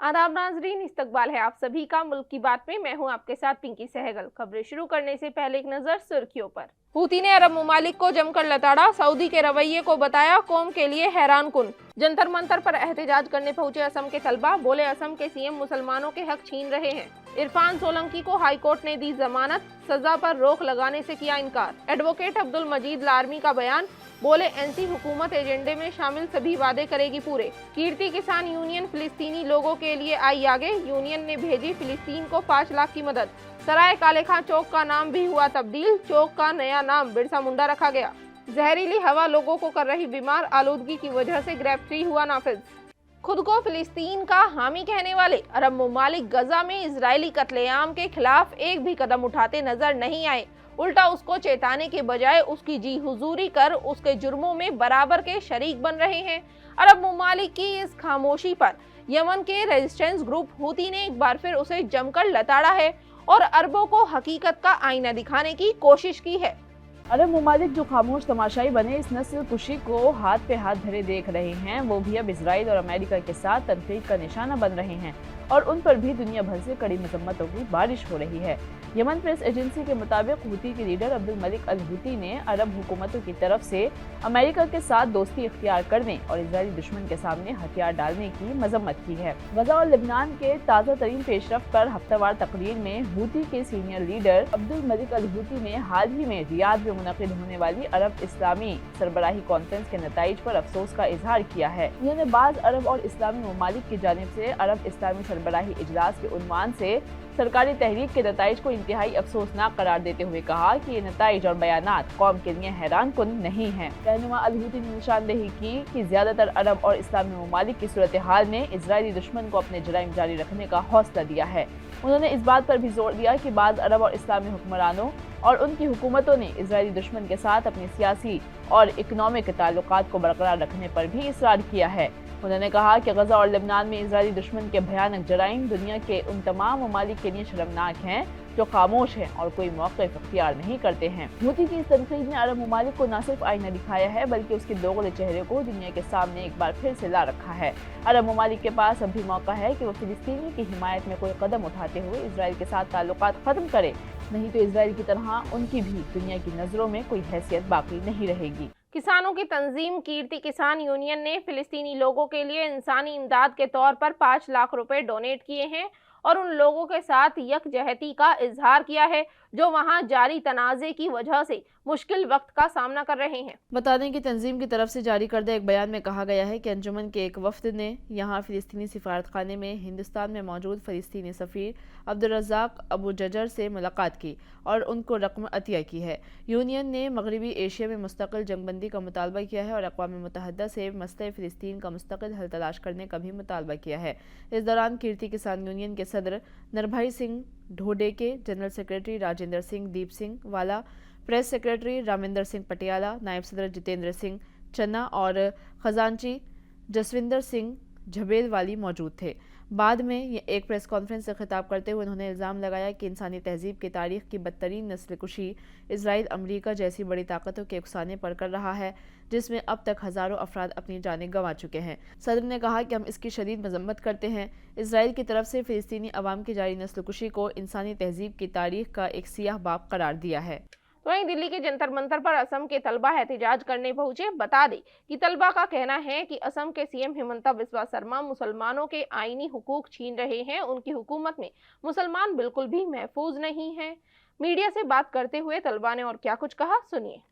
आदाब नाजरीन, इस्तकबाल है आप सभी का मुल्क की बात में। मैं हूं आपके साथ पिंकी सहगल। खबरें शुरू करने से पहले एक नजर सुर्खियों पर। हूती ने अरब ममालिक को जमकर लताड़ा, सऊदी के रवैये को बताया कौम के लिए हैरान कुन। जंतर मंतर पर एहतजाज करने पहुंचे असम के तलबा, बोले असम के सीएम मुसलमानों के हक छीन रहे हैं। इरफान सोलंकी को हाई कोर्ट ने दी जमानत, सजा पर रोक लगाने से किया इनकार। एडवोकेट अब्दुल मजीद लारमी का बयान, बोले एनसी हुकूमत एजेंडे में शामिल सभी वादे करेगी पूरे। कीर्ति किसान यूनियन फिलिस्तीनी लोगों के लिए आई आगे, यूनियन ने भेजी फिलिस्तीन को 5 लाख की मदद। सराय काले खां चौक का नाम भी हुआ तब्दील, चौक का नया नाम बिरसा मुंडा रखा गया। जहरीली हवा लोगों को कर रही बीमार, आलूदगी की वजह से ग्रेप 3 हुआ नाफिज। खुद को फिलिस्तीन का हामी कहने वाले अरब ममालिक गजा में इजरायली कत्लेआम के खिलाफ एक भी कदम उठाते नजर नहीं आए। उल्टा उसको चेताने के बजाय उसकी जी हुजूरी कर उसके जुर्मों में बराबर के शरीक बन रहे हैं। अरब ममालिक की इस खामोशी पर यमन के रेजिस्टेंस ग्रुप हूती ने एक बार फिर उसे जमकर लताड़ा है और अरबों को हकीकत का आईना दिखाने की कोशिश की है। अरब ममालिक जो खामोश तमाशाई बने इस नस्ल कुशी को हाथ पे हाथ धरे देख रहे हैं, वो भी अब इजराइल और अमेरिका के साथ तनकीद का निशाना बन रहे हैं और उन पर भी दुनिया भर से कड़ी मजम्मतों की बारिश हो रही है। यमन प्रेस एजेंसी के मुताबिक हूती के leader Abdul Malik al Houthi ने अरब हुकूमतों की तरफ से अमेरिका के साथ दोस्ती इख्तियार करने और इजरायली दुश्मन के सामने हथियार डालने की मजम्मत की है। गजा और लेबनान के ताज़ा तरीन पेशरफ्त पर हफ्तावार तकरीर में हूती के senior leader Abdul Malik al Houthi ने हाल ही में रियाद में मुनक़िद होने वाली अरब इस्लामी सरबराही कॉन्फ्रेंस के नताइज पर अफसोस का इजहार किया है। उन्होंने बाज़ अरब और इस्लामी ममालिक की जानिब से अरब इस्लामी सरबराही इजलास के उन्वान से सरकारी तहरीक के नताइज को इंतहाई अफसोसनाक करार देते हुए कहा कि ये नताइज और बयानात कौम के लिए हैरान कुन नहीं है। रहनुमा अल हूती ने निशानदेही की कि ज्यादातर अरब और इस्लामी ममालिक की सूरत हाल ने इजरायली दुश्मन को अपने जराइम जारी रखने का हौसला दिया है। उन्होंने इस बात पर भी जोर दिया कि बाज़ अरब और इस्लामी हुक्मरानों और उनकी हुकूमतों ने इजरायली दुश्मन के साथ अपने सियासी और इकनॉमिक ताल्लुकात को बरकरार रखने पर भी इसरार किया है। उन्होंने कहा कि गजा और लेबनान में इजरायली दुश्मन के भयानक जराइम दुनिया के उन तमाम ममालिक के लिए शर्मनाक हैं जो खामोश हैं और कोई मौक़िफ़ इख्तियार नहीं करते हैं। हूती की इस तनकीद ने अरब ममालिक को न सिर्फ आईना दिखाया है बल्कि उसके दोगले चेहरे को दुनिया के सामने एक बार फिर से ला रखा है। अरब ममालिक के पास अब भी मौका है कि वो फिलिस्तीनी की हिमायत में कोई कदम उठाते हुए इजराइल के साथ ताल्लुकात खत्म करे, नहीं तो इजराइल की तरह उनकी भी दुनिया की नज़रों में कोई हैसियत बाकी नहीं रहेगी। किसानों की तंजीम कीर्ति किसान यूनियन ने फिलिस्तीनी लोगों के लिए इंसानी इमदाद के तौर पर 5 लाख रुपए डोनेट किए हैं और उन लोगों के साथ यकजहती का इजहार किया है जो वहां जारी तनाज़े की वजह से मुश्किल वक्त का सामना कर रहे हैं। बता दें कि तंजीम की तरफ से जारी करदा एक बयान में कहा गया है कि अंजुमन के एक वफ्द ने यहाँ फिलिस्तीनी सिफारत खाने में हिंदुस्तान में मौजूद फिलिस्तीनी सफ़ीर अब्दुल रज़ाक अबू जजर से मुलाकात की और उनको रकम अतिया की है। यूनियन ने मगरबी एशिया में मुस्तकिल जंगबंदी का मुतालबा किया है और अक़वाम मुत्तहिदा से मसले फ़िलिस्तीन का मुस्तकिल हल तलाश करने का भी मुतालबा किया है। इस दौरान कीर्ति किसान यूनियन के सदर नरभाई सिंह ढोडेके, जनरल सेक्रेटरी राजेंद्र सिंह दीप सिंह वाला, प्रेस सेक्रेटरी रामिंदर सिंह पटियाला, नायब सदर जितेंद्र सिंह चन्ना और खजांची जसविंदर सिंह झबेल वाली मौजूद थे। बाद में एक प्रेस कॉन्फ्रेंस से खिताब करते हुए उन्होंने इल्ज़ाम लगाया कि इंसानी तहजीब की तारीख की बदतरीन नस्ल कुशी इजराइल अमरीका जैसी बड़ी ताकतों के उकसाने पर कर रहा है, जिसमें अब तक हज़ारों अफराद अपनी जानें गंवा चुके हैं। सदर ने कहा कि हम इसकी शदीद मजम्मत करते हैं। इजराइल की तरफ से फ़िलिस्तीनी अवाम की जारी नस्ल कुशी को इंसानी तहजीब की तारीख का एक सियाह बाब करार दिया है। वहीं दिल्ली के जंतर मंतर पर असम के तलबा एहतजाज करने पहुंचे। बता दें कि तलबा का कहना है कि असम के सीएम हिमंता बिस्वा शर्मा मुसलमानों के आईनी हुकूक छीन रहे हैं। उनकी हुकूमत में मुसलमान बिल्कुल भी महफूज नहीं है। मीडिया से बात करते हुए तलबा ने और क्या कुछ कहा, सुनिए।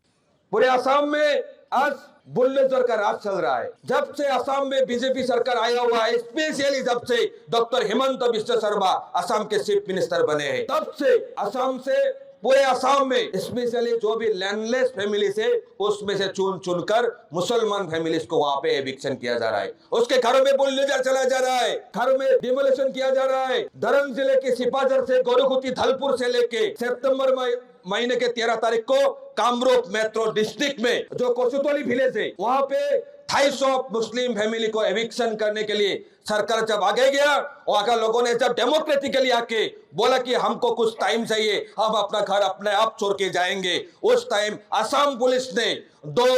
पूरे असम में आज बुलडोजर का राज चल रहा है। जब से असम में बीजेपी सरकार आया हुआ है, स्पेशली जब से डॉक्टर हिमंता बिस्वा शर्मा असम के चीफ मिनिस्टर बने हैं, तब से असम से पूरे असम में स्पेशली जो भी लैंडलेस फैमिली से उसमें से चुन चुनकर मुसलमान फैमिलीज को वहां पे एविक्शन किया जा रहा है। उसके घरों में बुलडोजर चला जा रहा है, घर में डिमोलिशन किया जा रहा है। दरंग जिले के सिपाझर से गोरखुती धलपुर से लेके सितंबर महीने के 13 तारीख को कामरूप मेट्रो डिस्ट्रिक्ट में जो कोसुतोली विलेज है, वहां पे 250 मुस्लिम फैमिली को एविक्शन करने के लिए सरकार जब आगे गया और अगर लोगों ने जब डेमोक्रेटिकली आके बोला कि हमको कुछ टाइम चाहिए, हम अपना घर अपने आप छोड़ के जाएंगे, उस टाइम असम पुलिस ने 2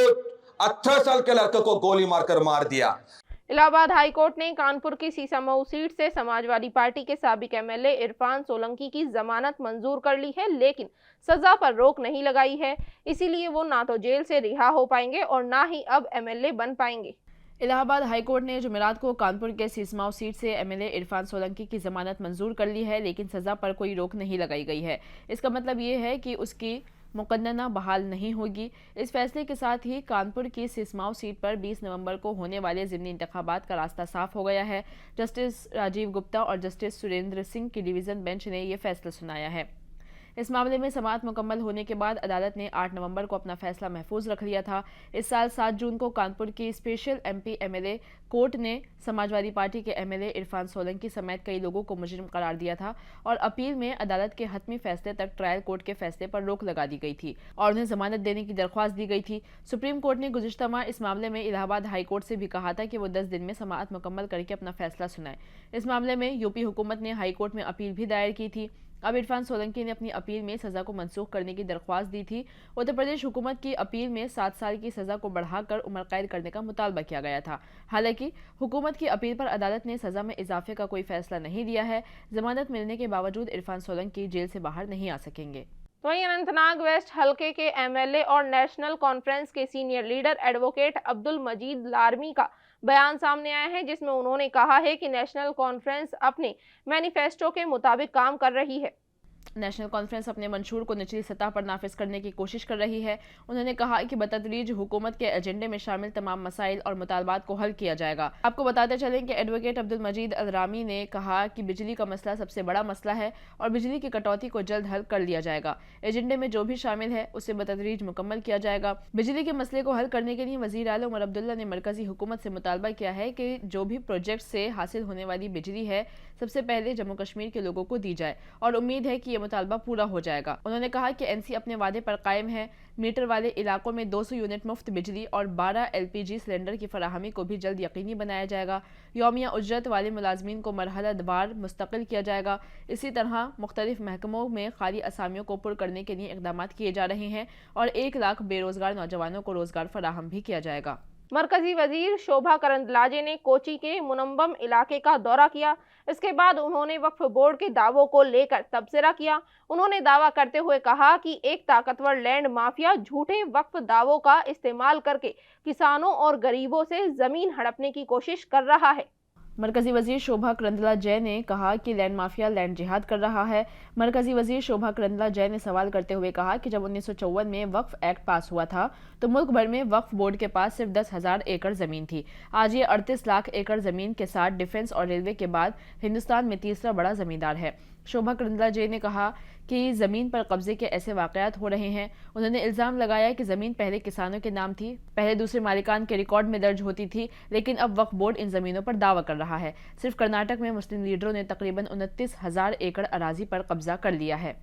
18 साल के लड़के को गोली मारकर मार दिया। इलाहाबाद हाई कोर्ट ने कानपुर की सीसामऊ सीट से समाजवादी पार्टी के साबिक एमएलए इरफान सोलंकी की जमानत मंजूर कर ली है, लेकिन सजा पर रोक नहीं लगाई है। इसीलिए वो ना तो जेल से रिहा हो पाएंगे और ना ही अब एमएलए बन पाएंगे। इलाहाबाद हाईकोर्ट ने जुमेरात को कानपुर के सीसमाऊ सीट से एमएलए इरफान सोलंकी की जमानत मंजूर कर ली है, लेकिन सजा पर कोई रोक नहीं लगाई गई है। इसका मतलब ये है कि उसकी मुकद्दमा बहाल नहीं होगी। इस फैसले के साथ ही कानपुर की सीसमाऊ सीट पर 20 नवंबर को होने वाले ज़िमनी इंतखाबात का रास्ता साफ हो गया है। जस्टिस राजीव गुप्ता और जस्टिस सुरेंद्र सिंह की डिवीज़न बेंच ने यह फैसला सुनाया है। इस मामले में समाअत मुकम्मल होने के बाद अदालत ने 8 नवंबर को अपना फैसला महफूज रख लिया था। इस साल 7 जून को कानपुर की स्पेशल एमपी एमएलए कोर्ट ने समाजवादी पार्टी के एमएलए इरफान सोलंकी समेत कई लोगों को मुजरिम करार दिया था और अपील में अदालत के हतमी फैसले तक ट्रायल कोर्ट के फैसले पर रोक लगा दी गई थी और उन्हें जमानत देने की दरख्वास्त दी गई थी। सुप्रीम कोर्ट ने गुज़िश्ता माह इस मामले में इलाहाबाद हाई कोर्ट से भी कहा था कि वो 10 दिन में समाअत मुकम्मल करके अपना फैसला सुनाए। इस मामले में यूपी हुकूमत ने हाई कोर्ट में अपील भी दायर की थी। अब इरफान सोलंकी ने अपनी अपील में सजा को मनसूख करने की दरख्वास्त दी थी। उत्तर प्रदेश हुकूमत की अपील में 7 साल की सजा को बढ़ाकर उम्र कैद करने का मुतालबा किया गया था। हालांकि हुकूमत की अपील पर अदालत ने सजा में इजाफे का कोई फैसला नहीं दिया है। जमानत मिलने के बावजूद इरफान सोलंकी जेल से बाहर नहीं आ सकेंगे। वहीं अनंतनाग वेस्ट हलके के एमएलए और नेशनल कॉन्फ्रेंस के सीनियर लीडर एडवोकेट अब्दुल मजीद लारमी का बयान सामने आया है, जिसमें उन्होंने कहा है कि नेशनल कॉन्फ्रेंस अपने मैनिफेस्टो के मुताबिक काम कर रही है। नेशनल कॉन्फ्रेंस अपने मंशूर को निचली सतह पर नाफिज करने की कोशिश कर रही है। उन्होंने कहा कि बतदरीज हुकूमत के एजेंडे में शामिल तमाम मसाइल और मुतालबात को हल किया जाएगा। आपको बताते चलें कि एडवोकेट अब्दुल मजीद अलरामी ने कहा कि बिजली का मसला सबसे बड़ा मसला है और बिजली की कटौती को जल्द हल कर लिया जाएगा। एजेंडे में जो भी शामिल है उसे बतदरीज मुकम्मल किया जाएगा। बिजली के मसले को हल करने के लिए वजीर आला उमर अब्दुल्ला ने मरकजी हुकूमत से मुतालबा किया है कि जो भी प्रोजेक्ट से हासिल होने वाली बिजली है सबसे पहले जम्मू कश्मीर के लोगों को दी जाए और उम्मीद है कि यह मुतालबा पूरा हो जाएगा। उन्होंने कहा कि एनसी अपने वादे पर कायम है। मीटर वाले इलाकों में 200 यूनिट मुफ्त बिजली और 12 एलपीजी सिलेंडर की फराहमी को भी जल्द यकीनी बनाया जाएगा। यौमिया उजरत वाले मुलाजमीन को मरहलावार मुस्तकिल किया जाएगा। इसी तरह मुख्तलिफ महकमों में खाली असामियों को पुर करने के लिए इकदाम किए जा रहे हैं और 1 लाख बेरोजगार नौजवानों को रोजगार फराहम भी किया जाएगा। मरकजी वजीर शोभा करंदलाजे ने कोची के मुनम्बम इलाके का दौरा किया। इसके बाद उन्होंने वक्फ बोर्ड के दावों को लेकर तबसरा किया। उन्होंने दावा करते हुए कहा कि एक ताकतवर लैंड माफिया झूठे वक्फ दावों का इस्तेमाल करके किसानों और गरीबों से जमीन हड़पने की कोशिश कर रहा है। मरकजी वजीर शोभा करंदलाजे ने कहा कि लैंड माफिया लैंड जिहाद कर रहा है। मरकजी वजीर शोभा करंदलाजे ने सवाल करते हुए कहा कि जब 1954 में वक्फ एक्ट पास हुआ था तो मुल्क भर में वक्फ बोर्ड के पास सिर्फ 10,000 एकड़ जमीन थी। आज ये 38 लाख एकड़ जमीन के साथ डिफेंस और रेलवे के बाद हिंदुस्तान में तीसरा बड़ा जमींदार है। शोभा करंदलाजे ने कहा कि जमीन पर कब्जे के ऐसे वाकयात हो रहे हैं। उन्होंने इल्जाम लगाया कि जमीन पहले किसानों के नाम थी, पहले दूसरे मालिकान के रिकॉर्ड में दर्ज होती थी, लेकिन अब वक्फ बोर्ड इन जमीनों पर दावा कर रहा है। सिर्फ कर्नाटक में मुस्लिम लीडरों ने तकरीबन 29,000 एकड़ अराजी पर कब्जा कर लिया है।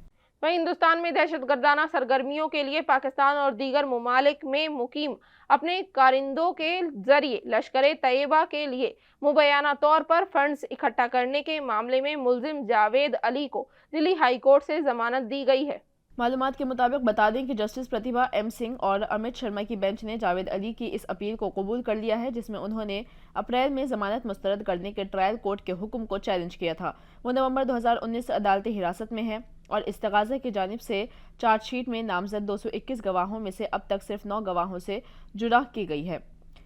वहीं हिंदुस्तान में दहशतगर्दाना सरगर्मियों के लिए पाकिस्तान और दीगर ममालिक में मुकीम अपने कारिंदों के जरिए लश्कर तैयबा के लिए मुबैना तौर पर फंड्स इकट्ठा करने के मामले में मुलजिम जावेद अली को दिल्ली हाई कोर्ट से जमानत दी गई है। मालूमात के मुताबिक बता दें कि जस्टिस प्रतिभा एम सिंह और अमित शर्मा की बेंच ने जावेद अली की इस अपील को कबूल कर लिया है, जिसमें उन्होंने अप्रैल में जमानत मुस्तरद करने के ट्रायल कोर्ट के हुक्म को चैलेंज किया था। वो नवंबर 2019 से अदालती हिरासत में है और इस्तगाज़ा की जानिब से चार्जशीट में नामजद 221 गवाहों में से अब तक सिर्फ 9 गवाहों से जुराह की गई है।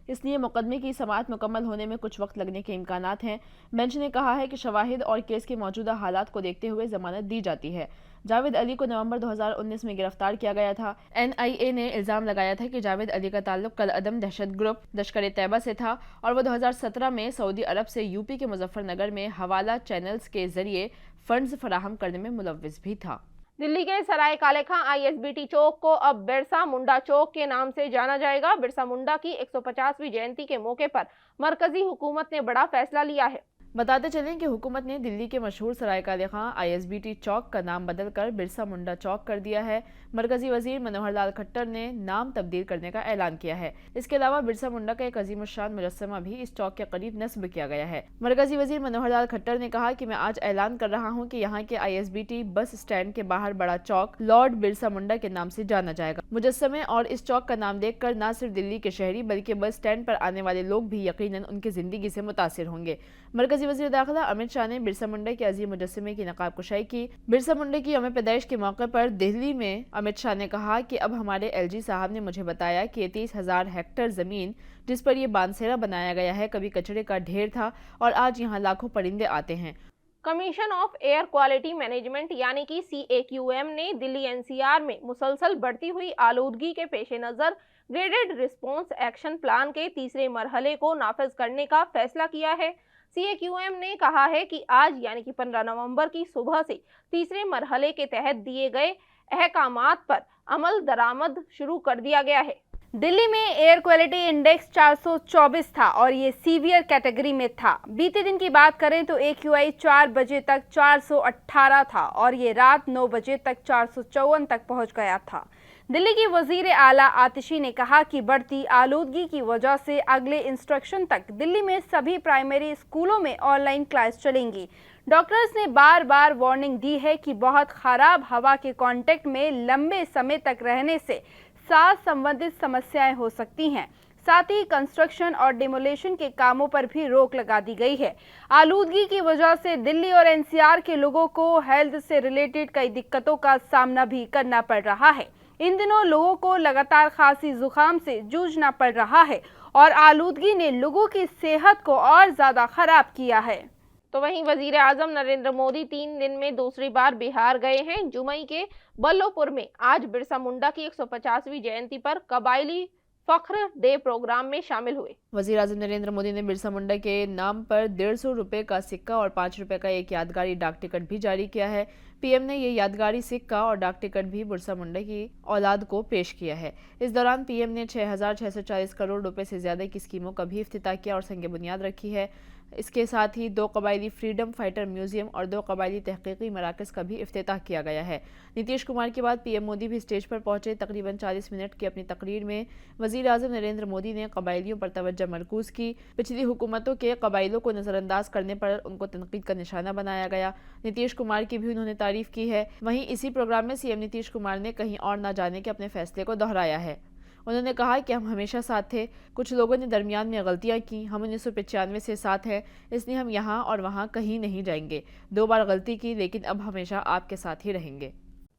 इसलिए मुकदमे की समाअत मुकम्मल होने में कुछ वक्त लगने के इम्कानात हैं। बेंच ने कहा है कि शवाहिद और केस के मौजूदा हालात को देखते हुए जमानत दी जाती है। जावेद अली को नवंबर 2019 में गिरफ्तार किया गया था। NIA ने इल्ज़ाम लगाया था कि जावेद अली का ताल्लुक कल अदम दहशत ग्रुप लश्कर तैयबा से था और वो 2017 में सऊदी अरब से यूपी के मुजफ्फरनगर में हवाला चैनल्स के जरिए फंड्स फराहम करने में मुलव्विस भी था। दिल्ली के सराय काले खां ISBT चौक को अब बिरसा मुंडा चौक के नाम से जाना जाएगा। बिरसा मुंडा की 150वीं जयंती के मौके पर मरकजी हुकूमत ने बड़ा फैसला लिया है। बताते चलें कि हुकूमत ने दिल्ली के मशहूर सरायकाले खां ISBT चौक का नाम बदलकर बिरसा मुंडा चौक कर दिया है। मरकजी वजीर मनोहर लाल खट्टर ने नाम तब्दील करने का ऐलान किया है। इसके अलावा बिरसा मुंडा का एक अजीम शान मुजस्समा भी इस चौक के करीब नस्ब किया गया है। मरकजी वजीर मनोहर लाल खट्टर ने कहा कि मैं आज ऐलान कर रहा हूँ कि यहाँ के ISBT बस स्टैंड के बाहर बड़ा चौक लॉर्ड बिरसा मुंडा के नाम से जाना जाएगा। मुजस्समे और इस चौक का नाम देखकर न सिर्फ दिल्ली के शहरी बल्कि बस स्टैंड पर आने वाले लोग भी यकीनन उनकी जिंदगी से मुतासिर होंगे। मरकजी वज़ीर दाखिला अमित शाह ने बिरसा मुंडा के अजीम मुजस्समे की नकाब कुशाई की। बिरसा मुंडा की यौम पैदाइश के मौके पर दिल्ली में अमित शाह ने कहा कि अब हमारे LG साहब ने मुझे बताया कि 30,000 हेक्टेयर जमीन जिस पर ये बांसेरा बनाया गया है कभी कचरे का ढेर था और आज यहाँ लाखों परिंदे आते हैं। Commission of air quality management यानी कि CAQM ने दिल्ली NCR में मुसलसल बढ़ती हुई आलूदगी के पेश नज़र ग्रेडेड रिस्पॉन्स एक्शन प्लान के तीसरे मरहले को नाफिज करने का फैसला किया है। CAQM ने कहा है कि आज यानी कि 15 नवंबर की सुबह से तीसरे मरहले के तहत दिए गए अहकामात पर अमल दरामद शुरू कर दिया गया है। दिल्ली में एयर क्वालिटी इंडेक्स 424 था और ये सीवियर कैटेगरी में था। बीते दिन की बात करें तो AQI 4 बजे तक 418 था और ये रात 9 बजे तक 454 तक पहुंच गया था। दिल्ली की वजीर आला आतिशी ने कहा कि बढ़ती आलूदगी की वजह से अगले इंस्ट्रक्शन तक दिल्ली में सभी प्राइमरी स्कूलों में ऑनलाइन क्लास चलेंगी। डॉक्टर्स ने बार बार वार्निंग दी है कि बहुत खराब हवा के कांटेक्ट में लंबे समय तक रहने से सांस संबंधित समस्याएं हो सकती हैं। साथ ही कंस्ट्रक्शन और डिमोलेशन के कामों पर भी रोक लगा दी गई है। आलूदगी की वजह से दिल्ली और NCR के लोगों को हेल्थ से रिलेटेड कई दिक्कतों का सामना भी करना पड़ रहा है। इन दिनों लोगों को लगातार खांसी जुकाम से जूझना पड़ रहा है और आलूदगी ने लोगों की सेहत को और ज्यादा खराब किया है। तो वहीं वजीर आजम नरेंद्र मोदी 3 दिन में दूसरी बार बिहार गए हैं। जुमई के बल्लोपुर में आज बिरसा मुंडा की 150वीं जयंती पर कबायली फख्र डे प्रोग्राम में शामिल हुए। वजीर आजम नरेंद्र मोदी ने बिरसा मुंडा के नाम पर 150 रुपए का सिक्का और 5 रुपए का एक यादगारी डाक टिकट भी जारी किया है। PM ने ये यादगारी सिक्का और डाक टिकट भी बिरसा मुंडा की औलाद को पेश किया है। इस दौरान PM ने 6,640 करोड़ रुपए से ज्यादा की स्कीमों का भी इफ्तिताह किया और संग बुनियाद रखी है। इसके साथ ही 2 कबायली फ्रीडम फाइटर म्यूजियम और 2 कबायली तहकीकी मराकज़ का भी इफ्तिताह किया गया है। नीतीश कुमार के बाद PM मोदी भी स्टेज पर पहुंचे। तकरीबन 40 मिनट की अपनी तकरीर में वजीर आजम नरेंद्र मोदी ने कबायलियों पर तवज्जो मरकूज की। पिछली हुकूमतों के कबायलों को नज़रअंदाज करने पर उनको तनकीद का निशाना बनाया गया। नीतीश कुमार की भी उन्होंने तारीफ की है। वहीं इसी प्रोग्राम में CM नीतीश कुमार ने कहीं और न जाने के अपने फैसले को दोहराया है। उन्होंने कहा कि हम हमेशा साथ थे, कुछ लोगों ने दरमियान में गलतियां की, हम 1995 से साथ हैं, इसलिए हम यहाँ और वहाँ कहीं नहीं जाएंगे। 2 बार गलती की लेकिन अब हमेशा आपके साथ ही रहेंगे।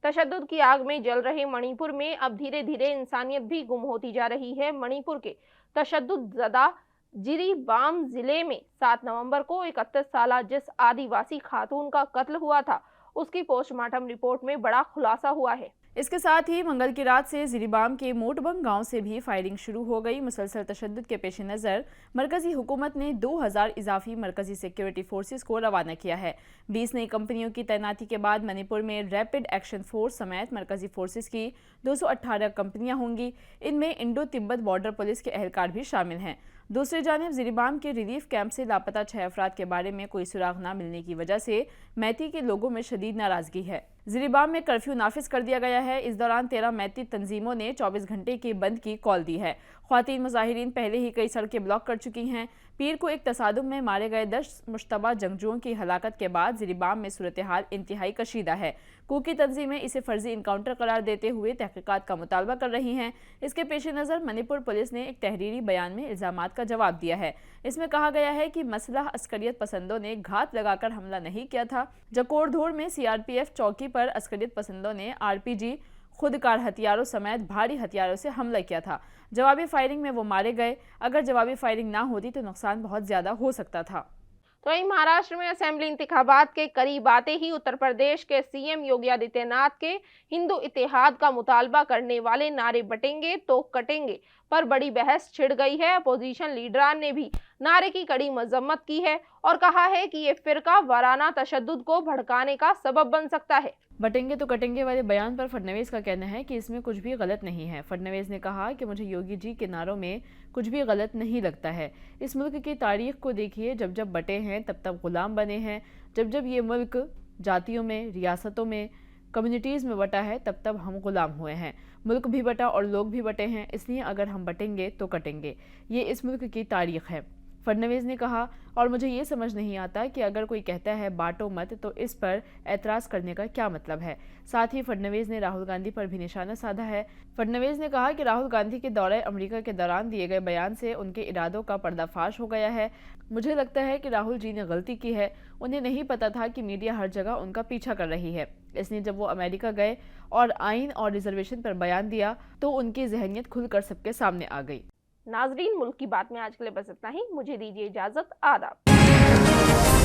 तशद्दुद की आग में जल रहे मणिपुर में अब धीरे धीरे इंसानियत भी गुम होती जा रही है। मणिपुर के तशद्दुद ज़दा जिरीबाम जिले में 7 नवंबर को 31 साल जिस आदिवासी खातून का कत्ल हुआ था उसकी पोस्टमार्टम रिपोर्ट में बड़ा खुलासा हुआ है। इसके साथ ही मंगल की रात से जिरीबाम के मोटबंग गांव से भी फायरिंग शुरू हो गई। मुसलसल तशद्दुद के पेश नज़र मरकजी हुकूमत ने 2000 इजाफी मरकजी सिक्योरिटी फोर्सेस को रवाना किया है। 20 नई कंपनियों की तैनाती के बाद मणिपुर में रैपिड एक्शन फोर्स समेत मरकजी फोर्सेस की 218 कंपनियां होंगी। इनमें इंडो तिब्बत बॉर्डर पुलिस के एहलकार भी शामिल हैं। दूसरी जानिब जिरीबाम के रिलीफ कैंप से लापता 6 अफराद के बारे में कोई सुराग न मिलने की वजह से मैती के लोगों में शदीद नाराजगी है। जिरीबाम में कर्फ्यू नाफिज कर दिया गया है। इस दौरान 13 मैती तंजीमों ने 24 घंटे के बंद की कॉल दी है। ख्वातीन मुजाहिरीन पहले ही कई सड़कें ब्लॉक कर चुकी हैं। पीर को एक तसादुम में मारे गए 10 मुश्तबा जंगजुओं की हलाकत के बाद जिरीबाम में सूरत हाल इंतहाई कशीदा है। कुकी तंजीमें इसे फर्जी इनकाउंटर करार देते हुए तहकीकात का मुतालबा कर रही हैं। इसके पेश नज़र मणिपुर पुलिस ने एक तहरीरी बयान में इल्ज़ामात का जवाब दिया है। इसमें कहा गया है कि मसला अस्करियत पसंदों ने घात लगाकर हमला नहीं किया था। जकोड़धोड़ में CRPF चौकी पर अस्करियत पसंदों ने RPG खुदकार हथियारों समेत भारी हथियारों से हमला किया था। जवाबी फायरिंग में वो मारे गए। अगर जवाबी फायरिंग ना होती तो नुकसान बहुत ज़्यादा हो सकता था। तो वहीं महाराष्ट्र में असेंबली इंतखाबात के करीब आते ही उत्तर प्रदेश के CM योगी आदित्यनाथ के हिंदू इतिहाद का मुतालबा करने वाले नारे बटेंगे तो कटेंगे पर बड़ी बहस छिड़ गई है। अपोजिशन लीडरान ने भी नारे की कड़ी मजम्मत की है और कहा है कि ये फिरका वाराना तशद्दुद को भड़काने का सबब बन सकता है। बटेंगे तो कटेंगे वाले बयान पर फडणवीस का कहना है कि इसमें कुछ भी गलत नहीं है। फडणवीस ने कहा कि मुझे योगी जी के नारों में कुछ भी गलत नहीं लगता है। इस मुल्क की तारीख को देखिए, जब जब बटे हैं तब तब गुलाम बने हैं, जब जब ये मुल्क जातियों में, रियासतों में, कम्युनिटीज़ में बटा है तब तब हम गुलाम हुए हैं। मुल्क भी बटा और लोग भी बटे हैं, इसलिए अगर हम बटेंगे तो कटेंगे। ये इस मुल्क की तारीख है। फडणवीस ने कहा, और मुझे ये समझ नहीं आता कि अगर कोई कहता है बांटो मत तो इस पर एतराज करने का क्या मतलब है। साथ ही फडणवीस ने राहुल गांधी पर भी निशाना साधा है। फडणवीस ने कहा कि राहुल गांधी के दौरे अमेरिका के दौरान दिए गए बयान से उनके इरादों का पर्दाफाश हो गया है। मुझे लगता है कि राहुल जी ने गलती की है। उन्हें नहीं पता था कि मीडिया हर जगह उनका पीछा कर रही है, इसलिए जब वो अमेरिका गए और आइन और रिजर्वेशन पर बयान दिया तो उनकी जहनियत खुलकर सबके सामने आ गई। नाजरीन, मुल्क की बात में आज के लिए बस इतना ही। मुझे दीजिए इजाजत। आदाब।